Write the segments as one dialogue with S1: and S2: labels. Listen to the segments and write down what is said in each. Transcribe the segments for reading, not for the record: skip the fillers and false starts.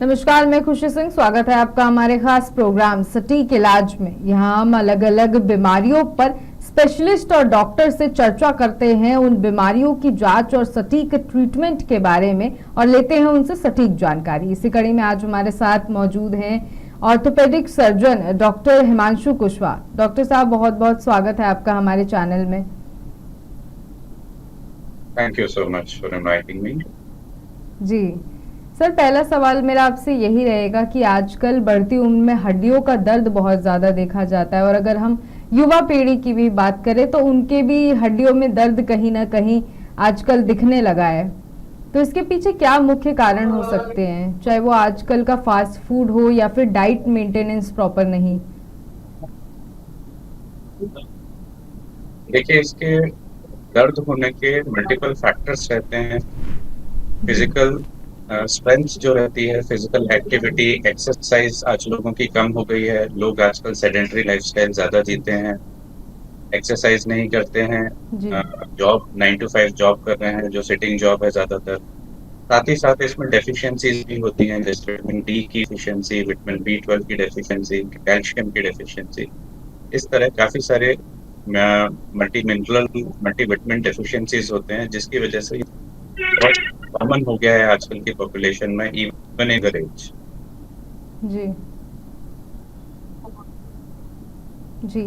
S1: नमस्कार, मैं खुशी सिंह। स्वागत है आपका हमारे खास प्रोग्राम सटीक इलाज में। यहाँ हम अलग अलग बीमारियों पर स्पेशलिस्ट और डॉक्टर से चर्चा करते हैं, उन बीमारियों की जांच और सटीक ट्रीटमेंट के बारे में, और लेते हैं उनसे सटीक जानकारी। इसी कड़ी में आज हमारे साथ मौजूद हैं orthopaedic surgeon doctor Himanshu Kushwaha. Doctor साहब, बहुत बहुत स्वागत है आपका हमारे चैनल में।
S2: Thank you so much for inviting me.
S1: जी सर, पहला सवाल मेरा आपसे यही रहेगा कि आजकल बढ़ती उम्र में हड्डियों का दर्द बहुत ज़्यादा देखा जाता है, और अगर हम युवा पीढ़ी की भी बात करें तो उनके भी हड्डियों में दर्द कहीं ना कहीं आजकल दिखने लगा है। तो इसके पीछे क्या मुख्य कारण हो सकते हैं, चाहे वो आजकल का फास्ट फूड हो या फिर डाइट मेंटेनेंस प्रॉपर नहीं?
S2: देखिए, इसके दर्द होने के मल्टीपल फैक्टर्स रहते हैं।
S1: जी।
S2: फिजिकल स्ट्रेंथ जो रहती है, फिजिकल एक्टिविटी, एक्सरसाइज आज लोगों की कम हो गई है। लोग आजकल सेडेंटरी लाइफस्टाइल ज्यादा जीते हैं, एक्सरसाइज नहीं करते हैं।
S1: जी।
S2: जॉब 9 to 5 जॉब कर रहे हैं, जो सिटिंग जॉब है ज्यादातर। साथ ही साथ इसमें डेफिशिएंसीज भी होती हैं, जैसे विटामिन डी की डिफिशियंसी, विटामिन B12 की डेफिशिएंसी, कैल्शियम की डेफिशिएंसी। इस तरह काफी सारे मल्टी मिनरल मल्टीविटामिन डेफिशिएंसीज होते हैं, जिसकी वजह से बहुत कॉमन हो गया है आजकल की पॉपुलेशन में, इवन इन एज।
S1: जी। जी,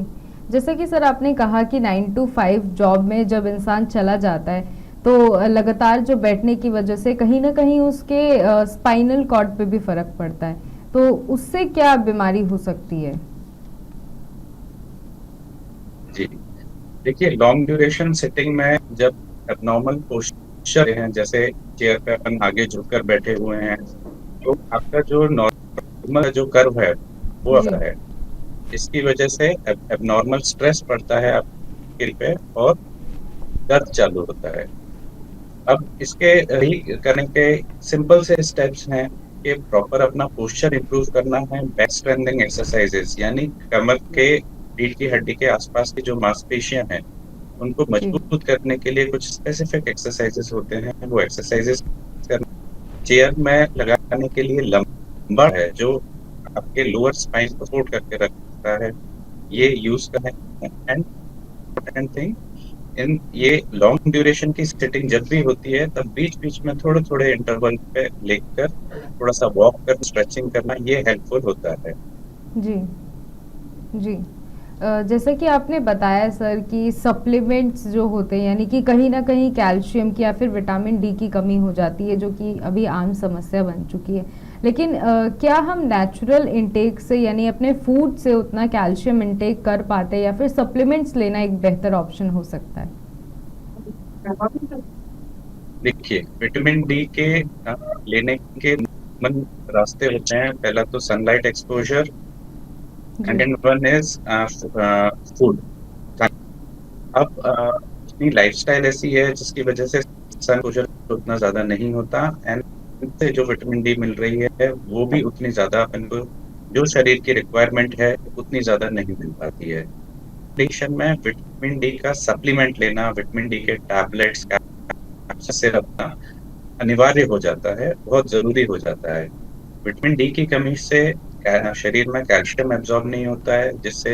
S1: जैसे कि सर आपने कहा कि 9 to 5 जॉब में जब इंसान चला जाता है तो लगातार जो बैठने की वजह से कहीं ना कहीं उसके स्पाइनल कॉर्ड पे भी फर्क पड़ता है। तो उससे क्या बीमारी हो सकती है?
S2: जी, देखिए, लॉन्ग ड्यूरेशन सिटिंग में जब एबनॉर्मल पोस्चर हैं, जैसे चेयर पे अपन आगे झुककर बैठे हुए हैं, तो आपका जो नॉर्मल जो कर्व है वो
S1: जी।
S2: आता है। इसकी वजह से एबनॉर्मल स्ट्रेस पड़ता है आपके पे और दर्द चालू होता है। अब इसके ही करने के सिंपल से स्टेप्स हैं कि प्रॉपर अपना पोस्चर इंप्रूव करना है। बैक स्ट्रेंथनिंग एक्सरसाइजेस, यानी कमर के रीढ़ की हड्डी के आसपास की जो मांसपेशियां हैं उनको
S1: जी।
S2: मजबूत करने के लिए कुछ स्पेसिफिक एक्सरसाइजेस होते हैं, वो एक्सरसाइजेस करना। चेयर में लगाने के लिए लंबर है, जो आपके लोअर स्पाइन को सपोर्ट करके रखता है, ये यूज करें। एंड इम्पोर्टेंट थिंग, इन ये लॉन्ग ड्यूरेशन की सिटिंग जब भी होती है, तब बीच बीच में थोड़े थोड़े इंटरवल पे लेकर थोड़ा सा वॉक कर स्ट्रेचिंग करना, ये हेल्पफुल होता है।
S1: जी। जी। जैसा कि आपने बताया सर कि सप्लीमेंट्स जो होते हैं, यानी कि कहीं ना कहीं कैल्शियम की या फिर विटामिन डी की कमी हो जाती है, जो कि अभी आम समस्या बन चुकी है। लेकिन क्या हम नेचुरल इंटेक से, यानी अपने फूड से उतना कैल्शियम इंटेक कर पाते हैं, या फिर सप्लीमेंट्स लेना एक बेहतर ऑप्शन हो सकता है?
S2: देखिए, विटामिन डी के लेने के मन रास्ते होते हैं। पहला तो सनलाइट एक्सपोजर,
S1: जी।
S2: Second one is food. अब अपनी लाइफस्टाइल ऐसी है जिसकी वजह से सन एक्सपोजर उतना ज्यादा नहीं होता, एंड से जो विटामिन डी मिल रही है वो भी उतनी ज्यादा अपन को, जो शरीर की रिक्वायरमेंट है उतनी ज्यादा नहीं मिल पाती है। एडिक्शन में विटामिन डी का सप्लीमेंट लेना, विटामिन डी के टैबलेट्स से रखना अनिवार्य हो जाता है, बहुत जरूरी हो जाता है। विटामिन डी की कमी से शरीर में कैल्शियम एब्जॉर्ब नहीं होता है, जिससे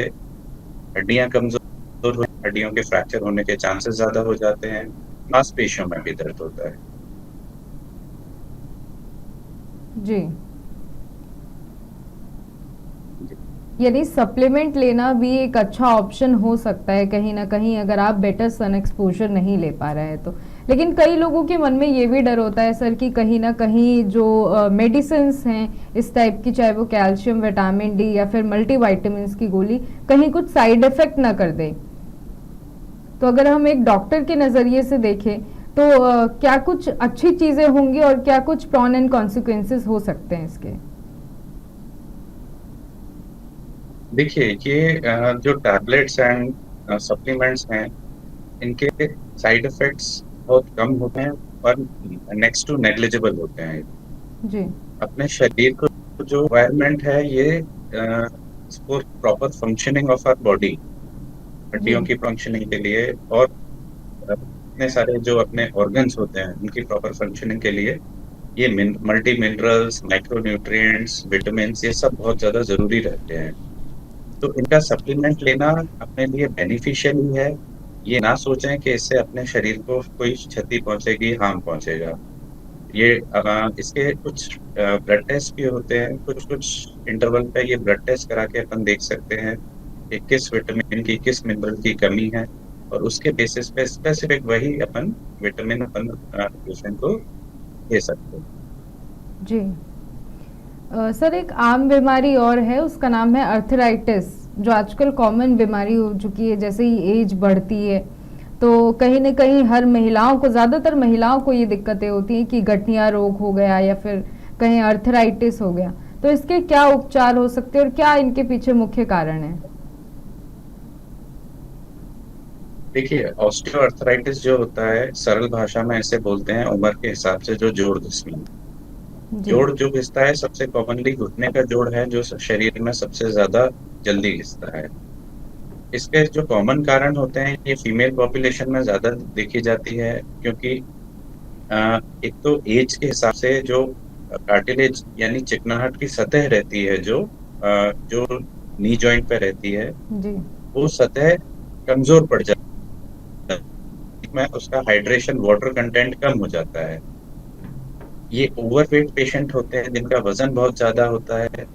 S2: हड्डियां कमजोर हो, हड्डियों के फ्रैक्चर होने के चांसेस ज्यादा हो जाते हैं, मांसपेशियों में भी दर्द होता है।
S1: जी। यानी सप्लीमेंट लेना भी एक अच्छा ऑप्शन हो सकता है कहीं ना कहीं, अगर आप बेटर सन एक्सपोजर नहीं ले पा रहे हैं तो। लेकिन कई लोगों के मन में ये भी डर होता है सर कि कहीं ना कहीं जो मेडिसिन्स हैं इस टाइप की, चाहे वो कैल्शियम, विटामिन डी या फिर मल्टीविटामिन्स की गोली, कहीं कुछ साइड इफेक्ट ना कर दे। तो अगर हम एक डॉक्टर के नज़रिए से देखें तो क्या कुछ अच्छी चीज़ें होंगी और क्या कुछ प्रॉन एंड कॉन्सिक्वेंसेस हो सकते हैं इसके?
S2: देखिए, ये जो टैबलेट्स एंड सप्लीमेंट्स हैं, इनके साइड इफेक्ट्स बहुत कम होते हैं और नेक्स्ट टू नेग्लिजिबल होते हैं।
S1: जी।
S2: अपने शरीर को जो रिक्वायरमेंट है, ये इसको proper functioning of our body,
S1: जी।
S2: हड्डियों की फंक्शनिंग के लिए, और इतने सारे जो अपने ऑर्गन्स होते हैं उनकी प्रॉपर फंक्शनिंग के लिए ये multi minerals, micro nutrients, vitamin ये सब बहुत ज्यादा जरूरी रहते हैं। तो इनका सप्लीमेंट लेना अपने लिए बेनिफिशियल ही है। ये ना सोचें कि इससे अपने शरीर को कोई क्षति पहुंचेगी, हार्म पहुंचेगा। ये इसके कुछ ब्लड टेस्ट भी होते हैं, कुछ कुछ इंटरवल पे ये ब्लड टेस्ट करा के अपन देख सकते हैं कि किस विटामिन की, किस मिनरल की कमी है, और उसके बेसिस पे स्पेसिफिक वही अपन विटामिन अपन पेशेंट को दे सकते हैं।
S1: जी। सर, एक आम बीमारी और है, उसका नाम है अर्थराइटिस, जो आजकल कॉमन बीमारी हो चुकी है जैसे ही एज बढ़ती है। तो कहीं न कहीं हर महिलाओं को, ज़्यादातर महिलाओं को ये दिक्कतें होती हैं कि गठिया रोग हो गया या फिर कहीं अर्थराइटिस हो गया। तो इसके क्या उपचार हो सकते हैं और क्या इनके पीछे मुख्य कारण है?
S2: देखिए, ऑस्टियोआर्थराइटिस जो होता है, सरल भाषा में ऐसे बोलते हैं, उम्र के हिसाब से जो जोड़ घिसना।
S1: जी।
S2: जोड़ जो घिसता है सबसे कॉमनली घुटने का जोड़ है, जो शरीर में सबसे ज्यादा जल्दी घिसता है। इसके जो कॉमन कारण होते हैं, ये फीमेल पॉपुलेशन में ज्यादा देखी जाती है, क्योंकि एक तो एज के हिसाब से जो कार्टिलेज यानी चिकनाहट की सतह रहती है, जो नी जॉइंट पे रहती है,
S1: जी।
S2: वो सतह कमजोर पड़ जाती है, में उसका हाइड्रेशन वाटर कंटेंट कम हो जाता है। ये ओवरवेट पेशेंट होते हैं जिनका वजन बहुत ज्यादा होता है,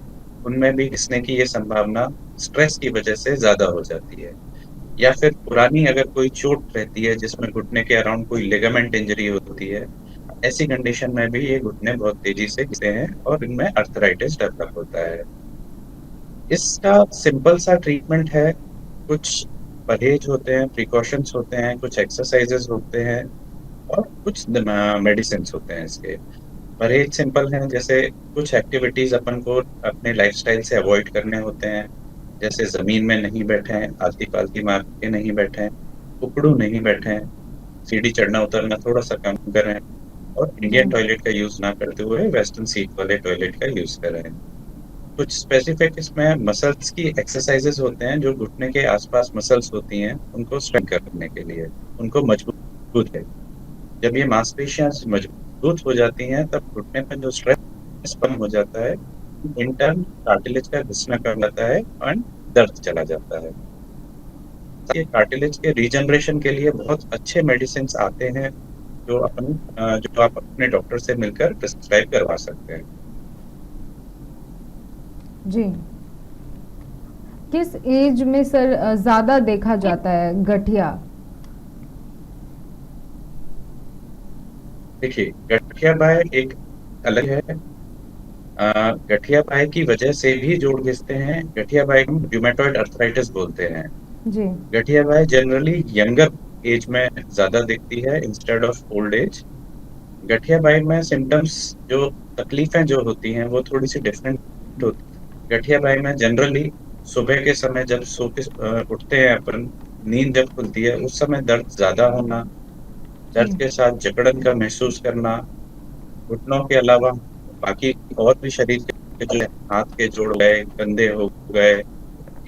S2: उनमें भी घिसने की ये संभावना स्ट्रेस की वजह से ज्यादा हो जाती है। या फिर पुरानी अगर कोई चोट रहती है जिसमें घुटने के अराउंड कोई लिगामेंट इंजरी होती है, ऐसी कंडीशन में भी ये घुटने बहुत तेजी से घिसते हैं और इनमें अर्थराइटिस डेवलप होता है। इसका सिंपल सा ट्रीटमेंट है, कुछ परहेज होते हैं, प्रिकॉशंस होते हैं, कुछ एक्सरसाइजेस होते हैं, और कुछ मेडिसिन होते हैं इसके। परहेज सिंपल है, जैसे कुछ एक्टिविटीज अपन को अपने लाइफस्टाइल से अवॉइड करने होते हैं। जैसे जमीन में नहीं बैठे, आलती पालती मार के नहीं बैठे, उकड़ू नहीं बैठे, सीढ़ी चढ़ना उतरना थोड़ा सा कम करें, और
S1: जी।
S2: इंडियन टॉयलेट का यूज ना करते हुए वेस्टर्न सीट वाले टॉयलेट का यूज करें। कुछ स्पेसिफिक इसमें मसल्स की एक्सरसाइजेस होते हैं, जो घुटने के आसपास मसल्स होती हैं उनको स्ट्रेंथ करने के लिए, उनको मजबूत है। जब ये मांसपेशियां मजबूत हो जाती हैं, तब घुटने पर जो स्ट्रेस कम हो जाता है, इन टर्न कार्टिलेज का घिसना कम जाता है और दर्द चला जाता है। ये कार्टिलेज के रीजनरेशन के लिए बहुत अच्छे मेडिसिन आते हैं, जो आप अपने डॉक्टर से मिलकर प्रिस्क्राइब करवा सकते हैं।
S1: जी। किस एज में सर ज़्यादा देखा जाता है गठिया?
S2: देखिए, गठिया बाय एक अलग है। गठिया बाय की वजह से भी जोड़ घिसते हैं, गठिया बाय को रूमेटॉइड अर्थराइटिस बोलते हैं।
S1: जी।
S2: गठिया बाय जनरली यंगर एज में ज्यादा दिखती है इंस्टेड ऑफ ओल्ड एज। गठिया बाय में सिम्टम्स, जो तकलीफें जो होती हैं, वो थोड़ी सी डिफरेंट होती है। गठिया बाय में जनरली सुबह के समय जब सो के उठते हैं अपन, नींद जब खुलती है उस समय दर्द ज्यादा होना,
S1: जी।
S2: दर्द के साथ जकड़न का महसूस करना, घुटनों के अलावा बाकी और भी शरीर के जो हाथ के जोड़ गए, कंधे हो गए,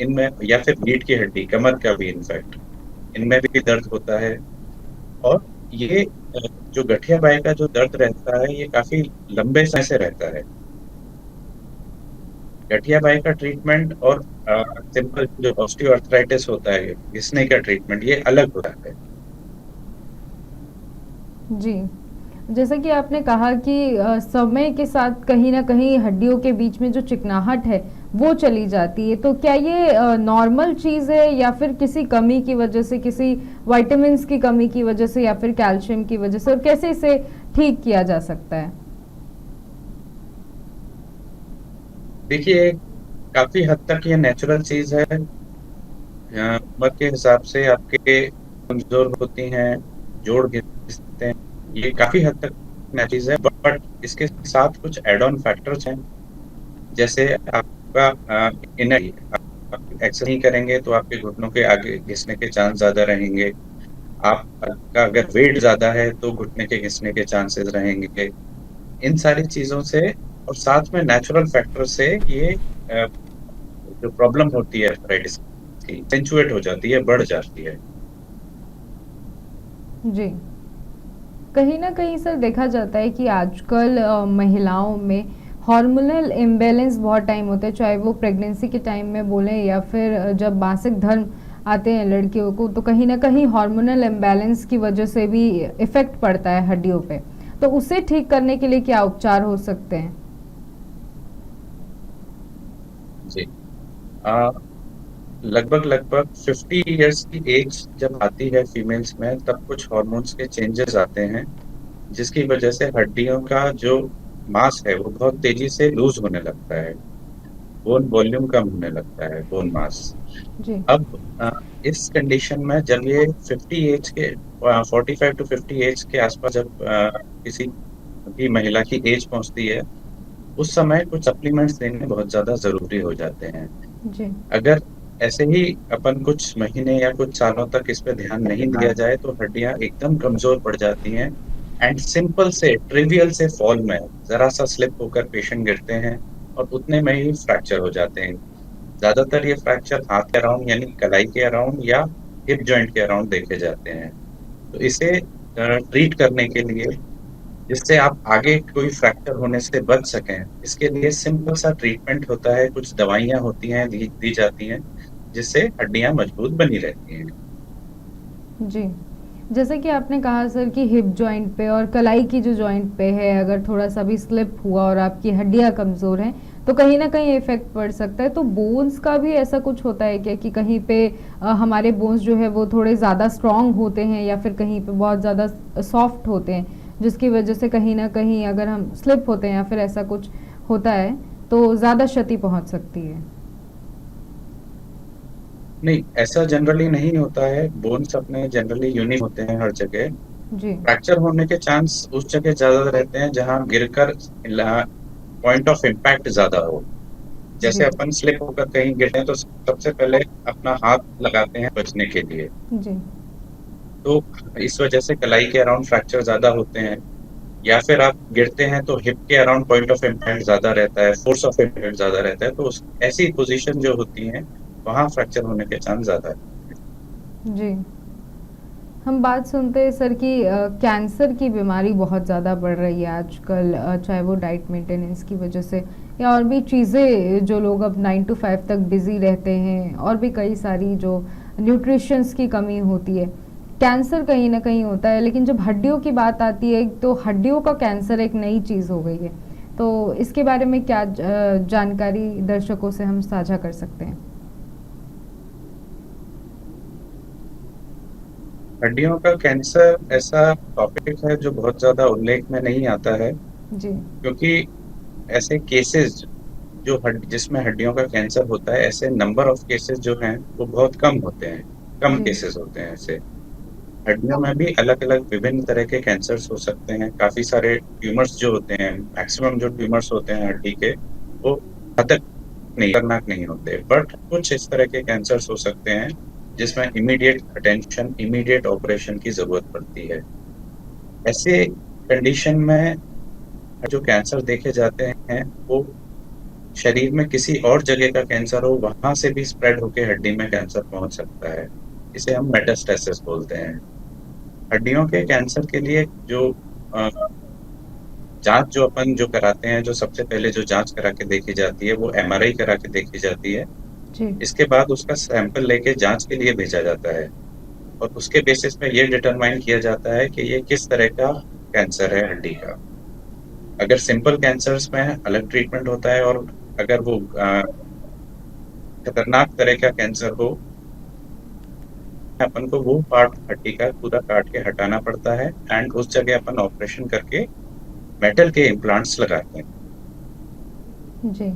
S2: इनमें, या फिर रीढ़ की हड्डी, कमर का भी इनफैक्ट, इनमें भी दर्द होता है। और ये जो गठिया बाई का जो दर्द रहता है, ये काफी लंबे समय से रहता है। गठिया बाई का ट्रीटमेंट और सिंपल जो ऑस्टियोआर्थराइटिस होता है, घिसने का ट्रीटमेंट, ये अलग होता है।
S1: जी। जैसा कि आपने कहा कि समय के साथ कहीं न कहीं हड्डियों के बीच में जो चिकनाहट है, वो चली जाती है। तो क्या ये नॉर्मल चीज़ है या फिर किसी कमी की वजह से, किसी विटामिन्स की कमी की वजह से या फिर कैल्शियम की वजह से, और कैसे इसे ठीक किया जा सकता है?
S2: देखिए, काफी हद तक ये नेचुरल चीज है। उम्र के हिसाब से आपके कमजोर होती हैं, जोड़ घिसते हैं, ये काफी हद तक नेचुरल चीज है। बट इसके साथ कुछ एड ऑन फैक्टर्स हैं, जैसे आपका इनर, आप एक्सरसाइज नहीं करेंगे तो आपके घुटनों के आगे घिसने के चांस ज्यादा रहेंगे। आपका अगर वेट ज्यादा है तो घुटने के घिसने के चांसेस रहेंगे। इन सारी चीजों से, और साथ में नेचुरल फैक्टर से, ये जो प्रॉब्लम होती है आर्थराइटिस की, एक्सेंचुएट हो जाती है, बढ़ जाती है।
S1: जी। कहीं न कहीं सर देखा जाता है कि आजकल महिलाओं में हार्मोनल इम्बैलेंस बहुत टाइम होता है, चाहे वो प्रेगनेंसी के टाइम में बोलें या फिर जब मासिक धर्म आते हैं लड़कियों को, तो कहीं न कहीं हार्मोनल इम्बैलेंस की वजह से भी इफ़ेक्ट पड़ता है हड्डियों पे। तो उसे ठीक करने के लिए क्या उपचार हो सकते हैं?
S2: जी। अ, लगभग-लगभग 50 इयर्स की एज जब आती है फीमेल्स में, तब कुछ हार्मोन्स के चेंजेस आते हैं, जिसकी वजह से हड्डियों का जो मास है, वो बहुत तेज़ी से लूज़ होने लगता है। बोन वॉल्यूम कम होने लगता है, बोन मास।
S1: जी,
S2: अब इस कंडीशन में जब ये 50 एज के 45 टू 50 एज के आसपास जब किसी भी महिला की एज पहुँचती है, उस समय कुछ सप्लीमेंट्स लेने बहुत ज़्यादा ज़रूरी हो जाते हैं।
S1: जी,
S2: अगर ऐसे ही अपन कुछ महीने या कुछ सालों तक इस पे ध्यान नहीं दिया जाए, तो हड्डियाँ एकदम कमज़ोर पड़ जाती हैं एंड सिंपल से ट्रिवियल से फॉल में ज़रा-सा स्लिप होकर पेशेंट गिरते हैं और उतने में ही फ्रैक्चर हो जाते हैं। ज़्यादातर ये फ्रैक्चर हाथ के अराउंड यानी कलाई के अराउंड या हिप जॉइंट के अराउंड देखे जाते हैं। तो इसे ट्रीट करने के लिए, जिससे आप आगे कोई फ्रैक्चर होने से बच सकें, इसके लिए सिंपल सा ट्रीटमेंट होता है, कुछ दवाइयाँ होती हैं, दी दी जाती हैं, जिससे हड्डियाँ मजबूत बनी रहती हैं।
S1: जी। जैसे कि आपने कहा सर कि हिप जॉइंट पे और कलाई की जो जॉइंट पे है, अगर थोड़ा-सा भी स्लिप हुआ और आपकी हड्डियाँ कमज़ोर हैं, तो कहीं न कहीं इफ़ेक्ट पड़ सकता है। तो बोन्स का भी ऐसा कुछ होता है क्या कि कहीं पे हमारे बोन्स जो है वो थोड़े ज़्यादा स्ट्रॉन्ग होते हैं या फिर कहीं पे बहुत ज़्यादा सॉफ्ट होते हैं, जिसकी वजह से कहीं न कहीं अगर हम स्लिप होते हैं या फिर ऐसा कुछ होता है, तो ज़्यादा क्षति पहुँच सकती है?
S2: नहीं, ऐसा जनरली नहीं होता है, बोन्स अपने जनरली यूनिक होते हैं हर जगह।
S1: जी,
S2: फ्रैक्चर होने के चांस उस जगह ज़्यादा रहते हैं, जहाँ गिरकर ला पॉइंट ऑफ इम्पैक्ट ज़्यादा हो। जैसे
S1: जी,
S2: अपन स्लिप होकर कहीं गिरते हैं, तो सबसे पहले अपना हाथ लगाते हैं बचने के लिए।
S1: जी,
S2: तो इस वजह से कलाई के अराउंड फ्रैक्चर ज़्यादा होते हैं। या फिर आप गिरते हैं तो हिप के अराउंड पॉइंट ऑफ इम्पैक्ट ज़्यादा रहता है, फोर्स ऑफ इम्पैक्ट ज़्यादा रहता है, तो उस ऐसी पोज़ीशन जो होती हैं, वहाँ फ्रैक्चर होने के चांस ज़्यादा है।
S1: जी। हम बात सुनते हैं सर कि कैंसर की बीमारी बहुत ज़्यादा बढ़ रही है आजकल, चाहे वो डाइट मेंटेनेंस की वजह से या और भी चीज़ें, जो लोग अब 9 to 5 तक बिजी रहते हैं, और भी कई सारी जो न्यूट्रिशंस की कमी होती है, कैंसर कहीं ना कहीं होता है। लेकिन जब हड्डियों की बात आती है तो हड्डियों का कैंसर एक नई चीज़ हो गई है। तो इसके बारे में क्या जानकारी दर्शकों से हम साझा कर सकते हैं?
S2: हड्डियों का कैंसर ऐसा टॉपिक है जो बहुत ज़्यादा उल्लेख में नहीं आता है,
S1: जी,
S2: क्योंकि ऐसे केसेज़ जो जिसमें हड्डियों का कैंसर होता है, ऐसे नंबर ऑफ केसेज़ जो हैं, वो बहुत कम होते हैं, कम
S1: जी,
S2: केसेज़ होते हैं ऐसे। हड्डियों में भी अलग-अलग विभिन्न तरह के कैंसर्स हो सकते हैं। काफ़ी सारे ट्यूमर्स जो होते हैं, मैक्सिमम जो ट्यूमर्स होते हैं हड्डी के, वो घातक नहीं, खतरनाक नहीं होते। बट कुछ इस तरह के कैंसर्स हो सकते हैं, जिसमें इमीडिएट अटेंशन, इमीडिएट ऑपरेशन की ज़रूरत पड़ती है। ऐसे कंडीशन में जो कैंसर देखे जाते हैं, वो शरीर में किसी और जगह का कैंसर हो, वहाँ से भी स्प्रेड होके हड्डी में कैंसर पहुँच सकता है। इसे हम मेटास्टेसिस बोलते हैं। हड्डियों के कैंसर के लिए जो अ, जाँच जो अपन जो कराते हैं, जो सबसे पहले जो जाँच करा के देखी जाती है, वो एमआरआई करा के देखी जाती है।
S1: जी,
S2: इसके बाद उसका सैंपल लेके जाँच के लिए भेजा जाता है और उसके बेसिस पे ये डिटरमाइन किया जाता है कि ये किस तरह का कैंसर है हड्डी का। अगर सिंपल कैंसर्स में अलग ट्रीटमेंट होता है और अगर वो खतरनाक तरह का कैंसर हो, अपन को वो पार्ट हड्डी का पूरा काट के हटाना पड़ता है एंड उस जगह अपन ऑपरेशन करके मेटल के इम्प्लांट्स लगाते हैं।
S1: जी।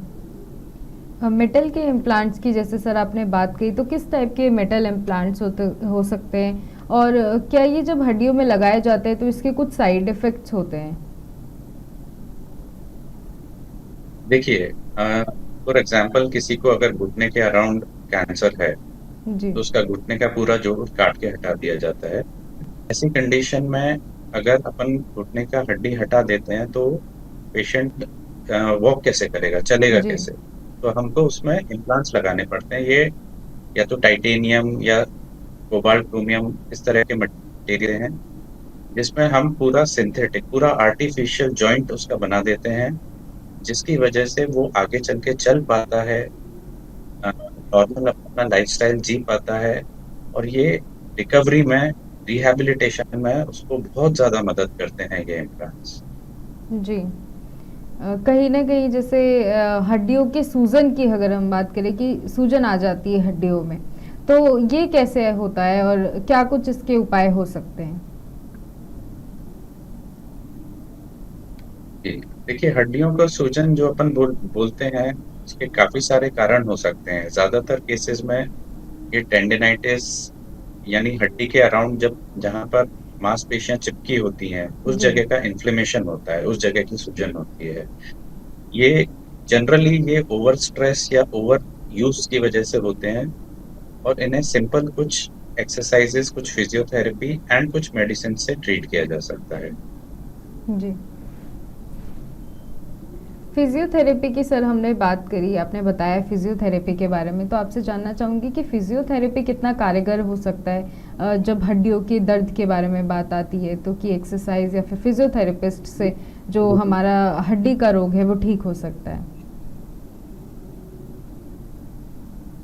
S1: मेटल के इम्प्लांट्स की जैसे सर आपने बात कही, तो किस टाइप के मेटल इम्प्लांट्स होते हो सकते हैं, और क्या ये जब हड्डियों में लगाए जाते हैं तो इसके कुछ साइड इफ़ेक्ट्स होते हैं?
S2: देखिए, फॉर एग्ज़ाम्पल किसी को अगर घुटने के अराउंड कैंसर है,
S1: जी,
S2: तो उसका घुटने का पूरा जोड़ काट के हटा दिया जाता है। ऐसी कंडीशन में अगर अपन घुटने का हड्डी हटा देते हैं, तो पेशेंट वॉक कैसे करेगा, चलेगा
S1: जी,
S2: कैसे? तो हमको उसमें इम्प्लांट्स लगाने पड़ते हैं। ये या तो टाइटेनियम या कोबाल्ट, क्रोमियम इस तरह के मटेरियल हैं, जिसमें हम पूरा सिंथेटिक, पूरा आर्टिफिशियल जॉइंट उसका बना देते हैं, जिसकी वजह से वो आगे चल के चल पाता है, नॉर्मल अपना लाइफ़स्टाइल जी पाता है, और ये रिकवरी में, रिहैबिलिटेशन में उसको बहुत ज़्यादा मदद करते हैं ये इम्प्लांट्स।
S1: जी। कहीं न कहीं जैसे हड्डियों के सूजन की अगर हम बात करें कि सूजन आ जाती है हड्डियों में, तो ये कैसे होता है और क्या कुछ इसके उपाय हो सकते हैं?
S2: जी, देखिए हड्डियों का सूजन जो अपन बोलते हैं, उसके काफ़ी सारे कारण हो सकते हैं। ज़्यादातर केसेज़ में ये टेंडिनाइटिस, यानी हड्डी के अराउंड जब जहाँ पर मांसपेशियाँ चिपकी होती हैं, उस
S1: जी।
S2: जगह का इन्फ्लेमेशन होता है, उस जगह की सूजन होती है। ये जनरली ये ओवर स्ट्रेस या ओवर यूज़ की वजह से होते हैं, और इन्हें सिंपल कुछ एक्सरसाइज़ेज़, कुछ फिज़ियोथेरेपी एंड कुछ मेडिसिन से ट्रीट किया जा सकता है।
S1: जी। फिजियोथेरेपी की सर हमने बात करी, आपने बताया फिजियोथेरेपी के बारे में, तो आपसे जानना चाहूँगी कि फिजियोथेरेपी कितना कारगर हो सकता है जब हड्डियों के दर्द के बारे में बात आती है, तो कि एक्सरसाइज या फिर फिजियोथेरेपिस्ट से जो हमारा हड्डी का रोग है वो ठीक हो सकता है?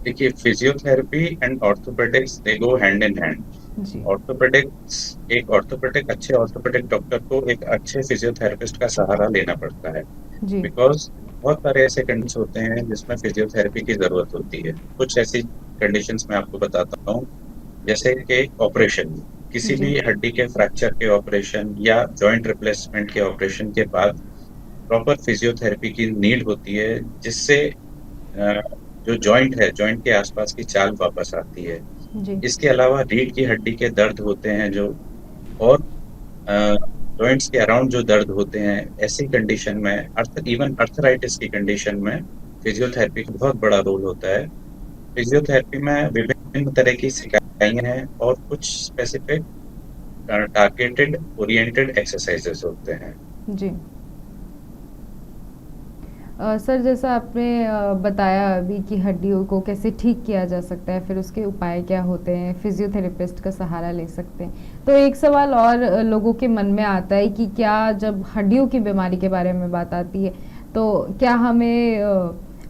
S2: देखिए physiotherapy and orthopaedics they go hand in hand.
S1: जी।
S2: ऑर्थोपेडिक अच्छे ऑर्थोपेडिक डॉक्टर को एक अच्छे फिजियोथेरेपिस्ट का सहारा लेना पड़ता है,
S1: जी।
S2: बिकॉज बहुत सारे ऐसे कंडीशन होते हैं जिसमें फिजियोथेरेपी की जरूरत होती है। कुछ ऐसी कंडीशंस मैं आपको बताता हूँ, जैसे कि ऑपरेशन, किसी
S1: जी।
S2: भी हड्डी के फ्रैक्चर के ऑपरेशन या जॉइंट रिप्लेसमेंट के ऑपरेशन के बाद प्रॉपर फिजियोथेरेपी की नीड होती है, जिससे अ, जो जॉइंट है, जॉइंट के आसपास की चाल वापस आती है।
S1: जी।
S2: इसके अलावा रीढ़ की हड्डी के दर्द होते हैं जो, और जॉइंट्स के अराउंड जो दर्द होते हैं, ऐसी कंडीशन में इवन अर्थराइटिस की कंडीशन में फिजियोथेरेपी का बहुत बड़ा रोल होता है। फिजियोथेरेपी में विभिन्न तरह की सिकाइयाँ हैं और कुछ स्पेसिफिक टारगेटेड ओरिएंटेड एक्सरसाइजेस होते हैं।
S1: जी। सर जैसा आपने बताया अभी कि हड्डियों को कैसे ठीक किया जा सकता है, फिर उसके उपाय क्या होते हैं, फिजियोथेरेपिस्ट का सहारा ले सकते हैं। तो एक सवाल और लोगों के मन में आता है कि क्या जब हड्डियों की बीमारी के बारे में बात आती है, तो क्या हमें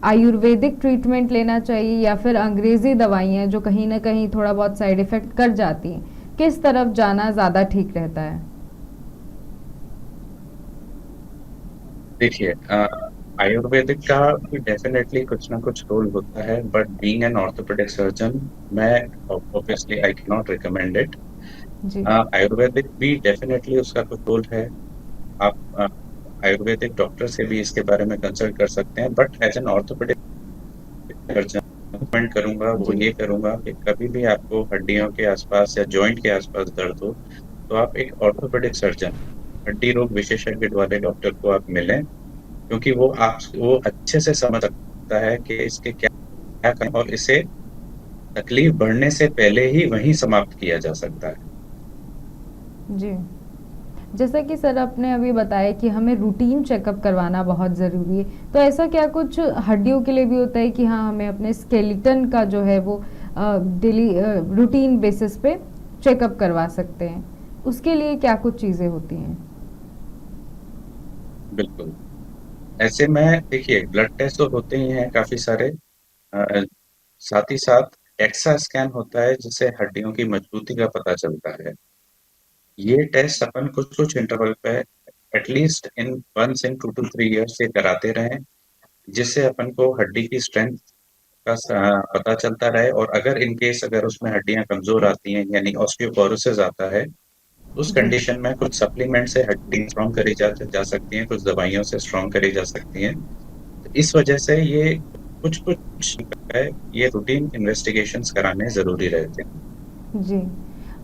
S1: आयुर्वेदिक ट्रीटमेंट लेना चाहिए या फिर अंग्रेज़ी दवाइयाँ जो कहीं न कहीं थोड़ा बहुत साइड इफ़ेक्ट कर जाती हैं, किस तरफ जाना ज़्यादा ठीक रहता है?
S2: देखिए आयुर्वेदिक का भी डेफिनेटली कुछ ना कुछ रोल होता है, but being an orthopaedic surgeon, मैं obviously I can not recommend it.
S1: जी।
S2: आयुर्वेदिक भी डेफिनेटली उसका कुछ रोल है। आप आयुर्वेदिक डॉक्टर से भी इसके बारे में कंसल्ट कर सकते हैं, but as an orthopaedic surgeon recommend करूंगा, वो
S1: जी।
S2: ये करूंगा कि कभी भी आपको हड्डियों के आसपास या जॉइंट के आसपास दर्द हो, तो आप एक ऑर्थोपेडिक सर्जन, हड्डी रोग विशेषज्ञ वाले डॉक्टर को आप मिलें, क्योंकि वो अच्छे से समझ सकता है कि इसके क्या क्या करें, और इसे तकलीफ बढ़ने से पहले ही वहीं समाप्त किया जा सकता है।
S1: जी। जैसा कि सर आपने अभी बताया कि हमें रूटीन चेकअप करवाना बहुत ज़रूरी है, तो ऐसा क्या कुछ हड्डियों के लिए भी होता है कि हाँ, हमें अपने स्केलेटन का जो है वो डेली रूटीन बेसिस पे चेकअप करवा सकते हैं? उसके लिए क्या कुछ चीज़ें होती हैं?
S2: बिल्कुल। ऐसे में देखिए ब्लड टेस्ट तो होते ही हैं काफी सारे, अ, साथ ही साथ एक्सा स्कैन होता है, जिससे हड्डियों की मजबूती का पता चलता है। ये टेस्ट अपन कुछ कुछ इंटरवल पे at least in once in 2 to 3 years ये कराते रहें, जिससे अपन को हड्डी की स्ट्रेंथ का पता चलता रहे, और अगर इन केस अगर उसमें हड्डियां कमजोर आती हैं, यानी ऑस्टियोपोरोसिस आता है, उस
S1: जी।
S2: कंडीशन में कुछ सप्लीमेंट से हड्डी स्ट्रॉन्ग करी जा सकती हैं, कुछ दवाइयों से स्ट्रॉन्ग करी जा सकती हैं। तो इस वजह से ये कुछ कुछ है, ये रूटीन इन्वेस्टिगेशंस कराने ज़रूरी रहते हैं।
S1: जी।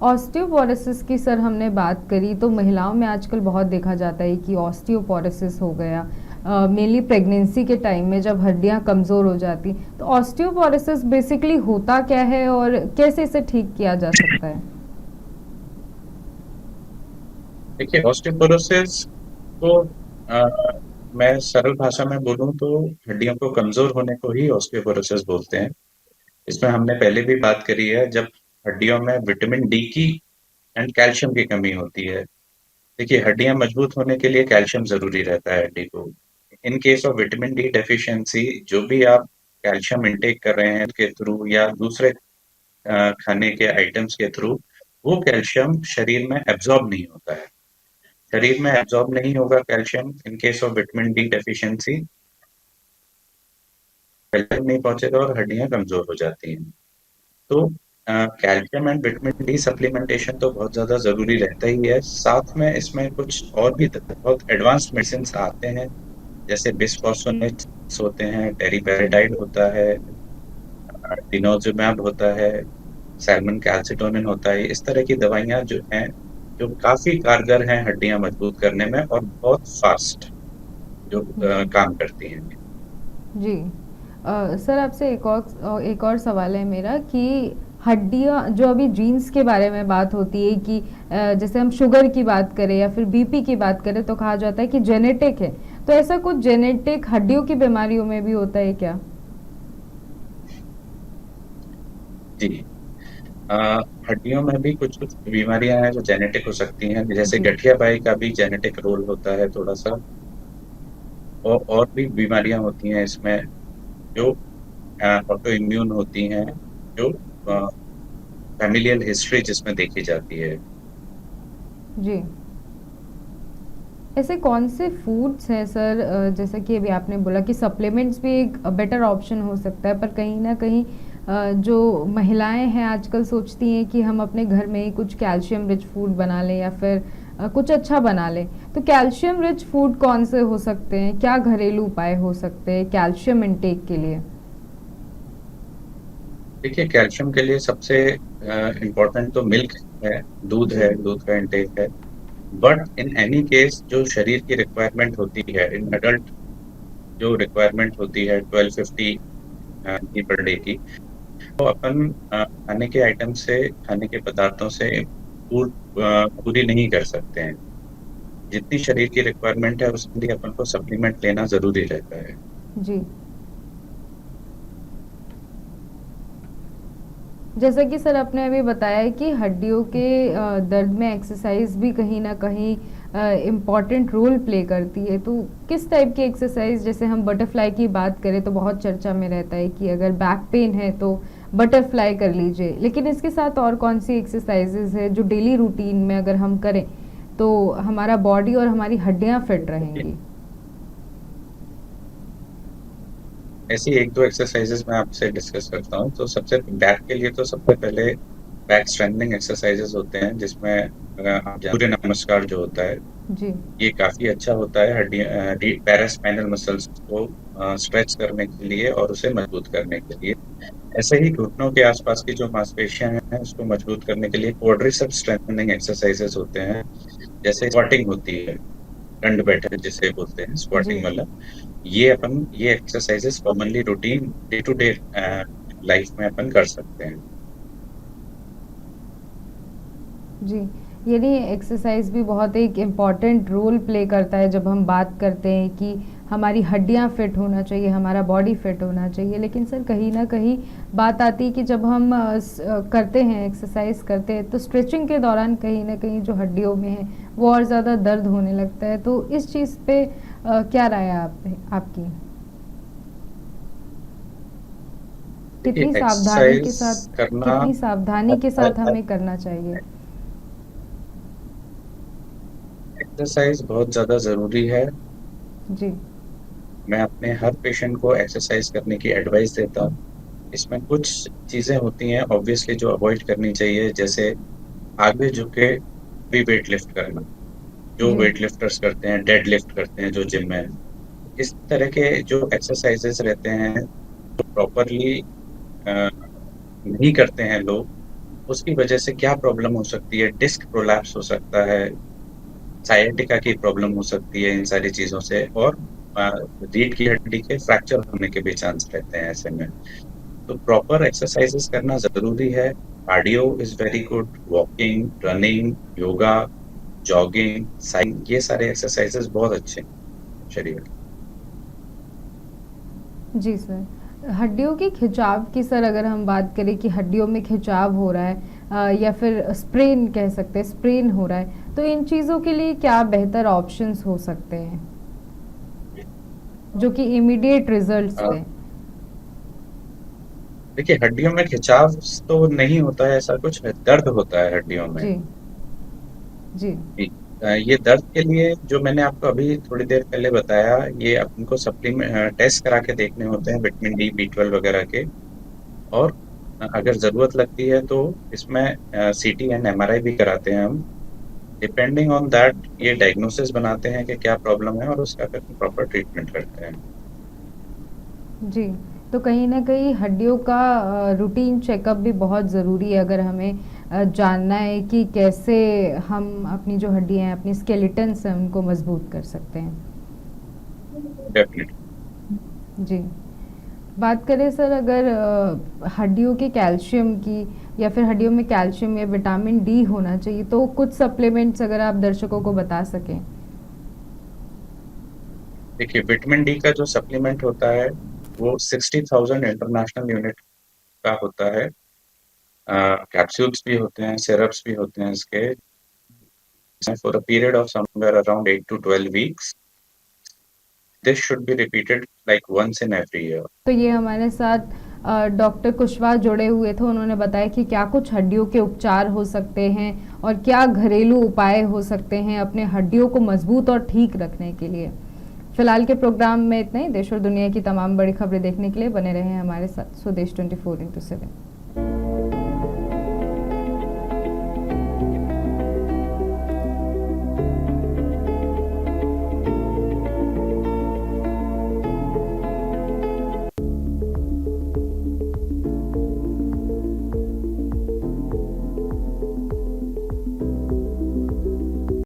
S1: ऑस्टियोपोरोसिस की सर हमने बात करी, तो महिलाओं में आजकल बहुत देखा जाता है कि ऑस्टियोपोरोसिस हो गया, मेनली प्रेगनेंसी के टाइम में जब हड्डियां कमज़ोर हो जाती, तो ऑस्टियोपोरोसिस बेसिकली होता क्या है और कैसे इसे ठीक किया जा सकता है?
S2: देखिए ऑस्टियोपोरोसिस को अ, मैं सरल भाषा में बोलूँ तो हड्डियों को कमज़ोर होने को ही ऑस्टियोपोरोसिस बोलते हैं। इसमें हमने पहले भी बात करी है, जब हड्डियों में विटामिन डी की एंड कैल्शियम की कमी होती है, देखिए, हड्डियाँ मजबूत होने के लिए कैल्शियम ज़रूरी रहता है हड्डी को। In case of vitamin D deficiency, जो भी आप कैल्शियम इनटेक कर रहे हैं के थ्रू या दूसरे खाने के आइटम्स के थ्रू, वो कैल्शियम शरीर में एब्ज़ॉर्ब नहीं होता है। शरीर में एब्ज़ॉर्ब नहीं होगा calcium in case of vitamin D deficiency, calcium नहीं पहुँचेगा और हड्डियाँ कमज़ोर हो जाती हैं। तो calcium and vitamin D supplementation तो बहुत ज़्यादा ज़रूरी रहता ही है। साथ में इसमें कुछ और भी बहुत एडवांस्ड मेडिसिन्स आते हैं, जैसे बिस्फोसफोनेट्स होते हैं,
S1: जी।
S2: टेरीपेराडाइड होता है, डिनोज़ुमैब होता है, सैल्मन कैल्सिटोनिन होता है। इस तरह की दवाइयाँ जो हैं, जो काफ़ी कारगर हैं हड्डियाँ मजबूत करने में और बहुत फ़ास्ट जो
S1: जी।
S2: काम करती हैं।
S1: जी। सर आपसे एक और सवाल है मेरा कि हड्डियाँ जो अभी जीन्स के बारे में बात होती है कि जैसे हम शुगर की बात करें या फिर बीपी की बात करें तो कहा जाता है कि जेनेटिक है। तो ऐसा कुछ जेनेटिक हड्डियों की बीमारियों में भी होता है क्या?
S2: जी। अ, हड्डियों में भी कुछ-कुछ बीमारियाँ हैं जो जेनेटिक हो सकती हैं, जैसे
S1: जी।
S2: गठिया-बाई का भी जेनेटिक रोल होता है थोड़ा-सा। और भी बीमारियाँ होती हैं इसमें जो ऑटो इम्यून होती हैं, जो फैमिलियल हिस्ट्री जिसमें देखी जाती है।
S1: जी। ऐसे कौन से फूड्स हैं सर, जैसा कि अभी आपने बोला कि सप्लीमेंट्स भी एक बेटर ऑप्शन हो सकता है, पर कहीं न कहीं जो महिलाएँ हैं आजकल सोचती हैं कि हम अपने घर में ही कुछ कैल्शियम रिच फूड बना लें या फिर कुछ अच्छा बना लें। तो कैल्शियम रिच फूड कौन से हो सकते हैं? क्या घरेलू उपाय हो सकते हैं कैल्शियम इनटेक के लिए?
S2: देखिए, कैल्शियम के लिए सबसे इम्पोर्टेंट तो मिल्क है, दूध
S1: जी।
S2: है, दूध का इनटेक है। बट इन एनी केस जो शरीर की रिक्वायरमेंट होती है, इन एडल्ट जो रिक्वायरमेंट होती है 1250 की पर डे की, तो अपन खाने के आइटम से, खाने के पदार्थों से पूरी नहीं कर सकते हैं। जितनी शरीर की रिक्वायरमेंट है उसके लिए अपन को सप्लीमेंट लेना ज़रूरी रहता है।
S1: जी। जैसा कि सर आपने अभी बताया कि हड्डियों के दर्द में एक्सरसाइज भी कहीं न कहीं इम्पॉर्टेंट रोल प्ले करती है। तो किस टाइप की एक्सरसाइज, जैसे हम बटरफ्लाई की बात करें तो बहुत चर्चा में रहता है कि अगर बैक पेन है तो बटरफ्लाई कर लीजिए। लेकिन इसके साथ और कौन-सी एक्सरसाइज़ेज़ है जो डेली रूटीन में अगर हम करें तो हमारा बॉडी और हमारी हड्डियाँ फिट
S2: देखिए,
S1: रहेंगी?
S2: ऐसी 1-2 एक्सरसाइज़ेज़ मैं आपसे डिस्कस करता हूँ। तो सबसे बैक के लिए तो सबसे पहले बैक स्ट्रेंथनिंग एक्सरसाइज़ेज़ होते हैं, जिसमें आप सूर्य नमस्कार जो होता है,
S1: जी।
S2: ये काफ़ी अच्छा होता है हड्डियाँ डी पैरास्पाइनल मसल्स को स्ट्रेच करने के लिए और उसे मजबूत करने के लिए। ऐसे ही घुटनों के आसपास की जो मांसपेशियाँ हैं, उसको मजबूत करने के लिए क्वाड्रिसेप्स स्ट्रेंथनिंग एक्सरसाइज़ेज़ होते हैं, जैसे स्क्वाटिंग होती है, दंड बैठक जिसे बोलते हैं
S1: जी।
S2: स्क्वाटिंग वाला। ये exercises commonly routine day to day life में अपन कर सकते हैं।
S1: जी, यानी एक्सरसाइज़ भी बहुत एक इम्पॉर्टेंट रोल प्ले करता है जब हम बात करते हैं कि हमारी हड्डियाँ फिट होना चाहिए, हमारा बॉडी फिट होना चाहिए। लेकिन सर कहीं न कहीं बात आती है कि जब हम करते हैं, एक्सरसाइज़ करते हैं तो स्ट्रेचिंग के दौरान कहीं न कहीं जो हड्डियों में है वो और ज़्यादा दर्द होने लगता है। तो इस चीज़ पे क्या राय है आपकी?
S2: देखिए,
S1: कितनी सावधानी के
S2: एक्सरसाइज़
S1: साथ
S2: करना
S1: कितनी सावधानी
S2: अब
S1: के साथ
S2: अब
S1: हमें करना चाहिए?
S2: एक्सरसाइज़ बहुत ज़्यादा ज़रूरी है।
S1: जी।
S2: मैं अपने हर पेशेंट को एक्सरसाइज़ करने की एडवाइस देता हूँ। इसमें कुछ चीज़ें होती हैं ऑब्वियसली जो अवॉइड करनी चाहिए, जैसे आगे झुक के भी वेट लिफ्ट करना। जो
S1: जी।
S2: वेट लिफ्टर्स करते हैं, डेड लिफ्ट करते हैं जो जिम में, इस तरह के जो एक्सरसाइज़ेज़ रहते हैं, जो प्रॉपरली अ, नहीं करते हैं लोग, उसकी वजह से क्या प्रॉब्लम हो सकती है, डिस्क प्रोलैप्स हो सकता है, सायटिका की प्रॉब्लम हो सकती है इन सारी चीज़ों से और अ, रीढ़ की हड्डी के फ्रैक्चर होने के भी चांस रहते हैं ऐसे में। तो प्रॉपर एक्सरसाइज़ेज़ करना ज़रूरी है। Cardio is very good, walking, running, yoga, jogging, cycling ये सारे एक्सरसाइज़ेज़ बहुत अच्छे हैं शरीर के।
S1: जी सर। हड्डियों के खिंचाव की सर अगर हम बात करें कि हड्डियों में खिंचाव हो रहा है, या फिर स्प्रेन कह सकते हैं, स्प्रेन हो रहा है, तो इन चीज़ों के लिए क्या बेहतर ऑप्शंस हो सकते हैं जो कि इमीडिएट रिजल्ट्स
S2: अ,
S1: दें?
S2: देखिए, हड्डियों में खिंचाव तो नहीं होता है, ऐसा कुछ है, दर्द होता है हड्डियों में।
S1: जी, जी,
S2: जी। ये दर्द के लिए जो मैंने आपको अभी थोड़ी देर पहले बताया, ये आपको टेस्ट करा के देखने होते हैं विटामिन डी, बी12 वगैरह के। और अगर ज़रूरत लगती है तो इसमें सीटी एंड एमआरआई भी कराते हैं हम। डिपेंडिंग ऑन दैट ये डायग्नोसिस बनाते हैं कि क्या प्रॉब्लम है और उसका फिर प्रॉपर ट्रीटमेंट करते हैं।
S1: जी। तो कहीं न कहीं हड्डियों का रूटीन चेकअप भी बहुत ज़रूरी है अगर हमें जानना है कि कैसे हम अपनी जो हड्डियाँ हैं, अपनी स्केलेटन्स हैं, उनको मज़बूत कर सकते हैं।
S2: डेफ़िनिटली।
S1: जी। बात करें सर अगर हड्डियों के कैल्शियम की या फिर हड्डियों में कैल्शियम या विटामिन डी होना चाहिए, तो कुछ सप्लीमेंट्स अगर आप दर्शकों को बता सकें?
S2: देखिए, विटामिन डी का जो सप्लीमेंट होता है, वो 60,000 इंटरनेशनल यूनिट का होता है। कैप्सूल्स भी होते हैं, सिरप्स भी होते हैं इसके, for a period of somewhere around 8 to 12 weeks. This should be repeated like once in every year.
S1: तो ये हमारे साथ डॉक्टर कुशवाहा जुड़े हुए थे, उन्होंने बताया कि क्या कुछ हड्डियों के उपचार हो सकते हैं और क्या घरेलू उपाय हो सकते हैं अपने हड्डियों को मजबूत और ठीक रखने के लिए। फिलहाल के प्रोग्राम में इतना ही। देश और दुनिया की तमाम बड़ी खबरें देखने के लिए बने रहें हमारे साथ स्वदेश 24x7।